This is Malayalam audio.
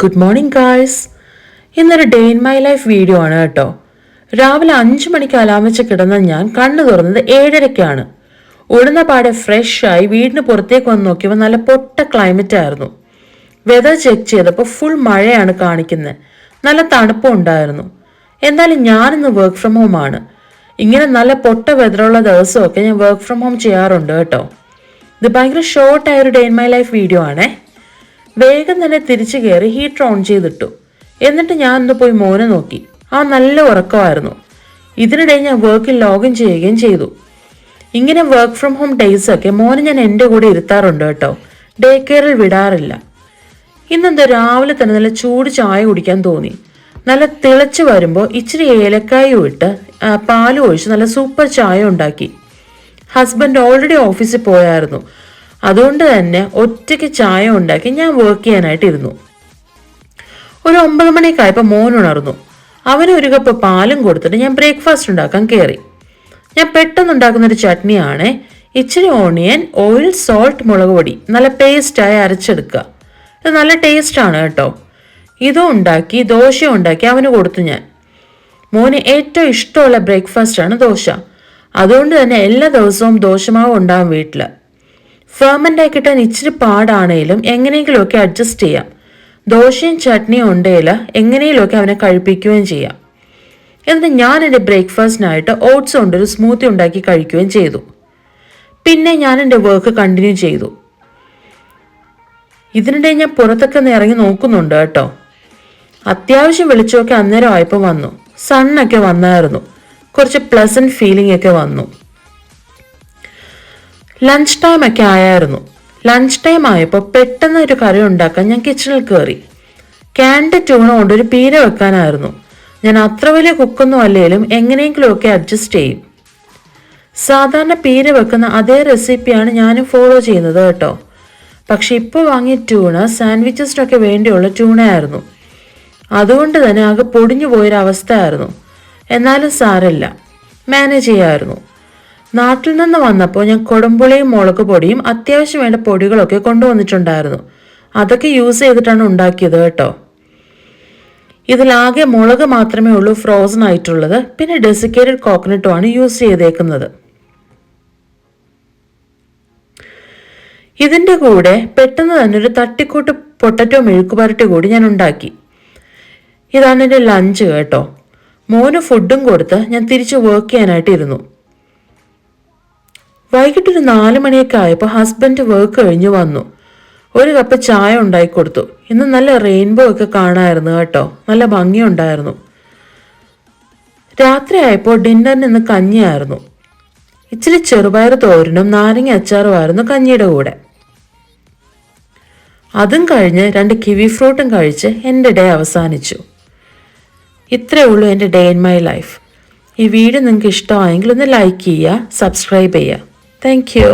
Good morning guys. ഇന്നൊരു day in my life video ആണ് കേട്ടോ. രാവിലെ 5 മണിക്ക് അലാം വെച്ച് കിടന്ന ഞാൻ കണ്ണു തുറന്നത് 7:30-ക്കാണ്. ഉടന പാടെ ഫ്രഷായി വീടിന് പുറത്തേക്ക് വന്ന് നോക്കിയപ്പോൾ നല്ല പൊട്ട ക്ലൈമറ്റ് ആയിരുന്നു. വെതർ ചെക്ക് ചെയ്തപ്പോൾ ഫുൾ മഴയാണ് കാണിക്കുന്നത്. നല്ല തണുപ്പും ഉണ്ടായിരുന്നു. എന്തായാലും ഞാനിന്ന് വർക്ക് ഫ്രം ഹോം ആണ്. ഇങ്ങനെ നല്ല പൊട്ട വെതറുള്ള ദിവസമൊക്കെ ഞാൻ വർക്ക് ഫ്രം ഹോം ചെയ്യാറുണ്ട് കേട്ടോ. ഇത് ഭയങ്കര ഷോർട്ടായൊരു day in my life video ആണേ. വേഗം തന്നെ തിരിച്ചു കയറി ഹീറ്റർ ഓൺ ചെയ്തിട്ടു. എന്നിട്ട് ഞാൻ ഒന്ന് പോയി മോനെ നോക്കി. നല്ല ഉറക്കമായിരുന്നു. ഇതിനിടെ ഞാൻ വർക്കിൽ ലോഗിൻ ചെയ്യുകയും ചെയ്തു. ഇങ്ങനെ വർക്ക് ഫ്രം ഹോം ഡേയ്സൊക്കെ മോനെ ഞാൻ എൻ്റെ കൂടെ ഇരുത്താറുണ്ട് കേട്ടോ. ഡേ കെയറിൽ വിടാറില്ല. ഇന്നെന്താ രാവിലെ തന്നെ നല്ല ചൂട് ചായ കുടിക്കാൻ തോന്നി. നല്ല തിളച്ച് വരുമ്പോൾ ഇച്ചിരി ഏലക്കായും ഇട്ട് പാലും ഒഴിച്ച് നല്ല സൂപ്പർ ചായ ഉണ്ടാക്കി. ഹസ്ബൻഡ് ഓൾറെഡി ഓഫീസിൽ പോയായിരുന്നു. അതുകൊണ്ട് തന്നെ ഒറ്റയ്ക്ക് ചായ ഉണ്ടാക്കി ഞാൻ വർക്ക് ചെയ്യാനായിട്ടിരുന്നു. ഒരു 9 മണിക്കായപ്പോൾ മോൻ ഉണർന്നു. അവന് ഒരു കപ്പ് പാലും കൊടുത്തിട്ട് ഞാൻ ബ്രേക്ക്ഫാസ്റ്റ് ഉണ്ടാക്കാൻ കയറി. ഞാൻ പെട്ടെന്ന് ഉണ്ടാക്കുന്നൊരു ചട്നിയാണ്. ഇച്ചിരി ഓണിയൻ, ഓയിൽ, സോൾട്ട്, മുളക് പൊടി നല്ല പേസ്റ്റായി അരച്ചെടുക്കുക. ഇത് നല്ല ടേസ്റ്റാണ് കേട്ടോ. ഇതും ഉണ്ടാക്കി ദോശയും ഉണ്ടാക്കി അവന് കൊടുത്തു ഞാൻ. മോന് ഏറ്റവും ഇഷ്ടമുള്ള ബ്രേക്ക്ഫാസ്റ്റാണ് ദോശ. അതുകൊണ്ട് തന്നെ എല്ലാ ദിവസവും ദോശമാവ് ഉണ്ടാവും വീട്ടിൽ. ഫെർമെൻ്റായി കിട്ടാൻ ഇച്ചിരി പാടാണേലും എങ്ങനെയെങ്കിലുമൊക്കെ അഡ്ജസ്റ്റ് ചെയ്യാം. ദോശയും ചട്നിയും ഉണ്ടെങ്കിൽ എങ്ങനെയെങ്കിലുമൊക്കെ അവനെ കഴിപ്പിക്കുകയും ചെയ്യാം. എന്നിട്ട് ഞാൻ എൻ്റെ ബ്രേക്ക്ഫാസ്റ്റിനായിട്ട് ഓട്സ് കൊണ്ടൊരു സ്മൂത്തി ഉണ്ടാക്കി കഴിക്കുകയും ചെയ്തു. പിന്നെ ഞാൻ എൻ്റെ വർക്ക് കണ്ടിന്യൂ ചെയ്തു. ഇതിനിടെ ഞാൻ പുറത്തൊക്കെ ഒന്ന് ഇറങ്ങി നോക്കുന്നുണ്ട് കേട്ടോ. അത്യാവശ്യം വെളിച്ചമൊക്കെ അന്നേരം ആയപ്പോൾ വന്നു. സണ്ണൊക്കെ വന്നായിരുന്നു. കുറച്ച് പ്ലസന്റ് ഫീലിംഗ് ഒക്കെ വന്നു. ലഞ്ച് ടൈം ഒക്കെ ആയായിരുന്നു. ലഞ്ച് ടൈം ആയപ്പോൾ പെട്ടെന്ന് ഒരു കറി ഉണ്ടാക്കാൻ ഞാൻ കിച്ചണിൽ കയറി. ക്യാൻഡ് ട്യൂണ കൊണ്ടൊരു പീര വെക്കാനായിരുന്നു. ഞാൻ അത്ര വലിയ കുക്കൊന്നും അല്ലെങ്കിലും എങ്ങനെയെങ്കിലുമൊക്കെ അഡ്ജസ്റ്റ് ചെയ്യും. സാധാരണ പീര വെക്കുന്ന അതേ റെസിപ്പിയാണ് ഞാനും ഫോളോ ചെയ്യുന്നത് കേട്ടോ. പക്ഷെ ഇപ്പോൾ വാങ്ങിയ ട്യൂണ സാൻഡ്വിച്ചസിനൊക്കെ വേണ്ടിയുള്ള ട്യൂണയായിരുന്നു. അതുകൊണ്ട് തന്നെ ആകെ പൊടിഞ്ഞു പോയൊരവസ്ഥയായിരുന്നു. എന്നാലും സാരമില്ല, മാനേജ് ചെയ്യാമായിരുന്നു. നാട്ടിൽ നിന്ന് വന്നപ്പോൾ ഞാൻ കൊടംപുളിയും മുളക് പൊടിയും അത്യാവശ്യം വേണ്ട പൊടികളൊക്കെ കൊണ്ടുവന്നിട്ടുണ്ടായിരുന്നു. അതൊക്കെ യൂസ് ചെയ്തിട്ടാണ് ഉണ്ടാക്കിയത് കേട്ടോ. ഇതിലാകെ മുളക് മാത്രമേ ഉള്ളൂ ഫ്രോസൺ ആയിട്ടുള്ളത്. പിന്നെ ഡെസിക്കേറ്റഡ് കോക്കനട്ടുമാണ് യൂസ് ചെയ്തേക്കുന്നത്. ഇതിൻ്റെ കൂടെ പെട്ടെന്ന് തന്നെ ഒരു തട്ടിക്കൂട്ട് പൊട്ടറ്റോ മെഴുക്കുപുരട്ടി കൂടി ഞാൻ ഉണ്ടാക്കി. ഇതാണ് എൻ്റെ ലഞ്ച് കേട്ടോ. മോന് ഫുഡും കൊടുത്ത് ഞാൻ തിരിച്ച് വർക്ക് ചെയ്യാനായിട്ടിരുന്നു. വൈകിട്ടൊരു 4 മണിയൊക്കെ ആയപ്പോൾ ഹസ്ബൻഡ് വർക്ക് കഴിഞ്ഞ് വന്നു. ഒരു കപ്പ് ചായ ഉണ്ടാക്കി കൊടുത്തു. ഇന്ന് നല്ല റെയിൻബോ ഒക്കെ കാണാമായിരുന്നു കേട്ടോ. നല്ല ഭംഗിയുണ്ടായിരുന്നു. രാത്രി ആയപ്പോൾ ഡിന്നറിന് ഇന്ന് കഞ്ഞിയായിരുന്നു. ഇച്ചിരി ചെറുപയർ തോരനും നാരങ്ങ അച്ചാറുമായിരുന്നു കഞ്ഞിയുടെ കൂടെ. അതും കഴിഞ്ഞ് 2 കിവി ഫ്രൂട്ടും കഴിച്ച് എൻ്റെ ഡേ അവസാനിച്ചു. ഇത്രയേ ഉള്ളൂ എൻ്റെ ഡേ ഇൻ മൈ ലൈഫ്. ഈ വീഡിയോ നിങ്ങൾക്ക് ഇഷ്ടമായെങ്കിൽ ഒന്ന് ലൈക്ക് ചെയ്യുക, സബ്സ്ക്രൈബ് ചെയ്യുക. Thank you.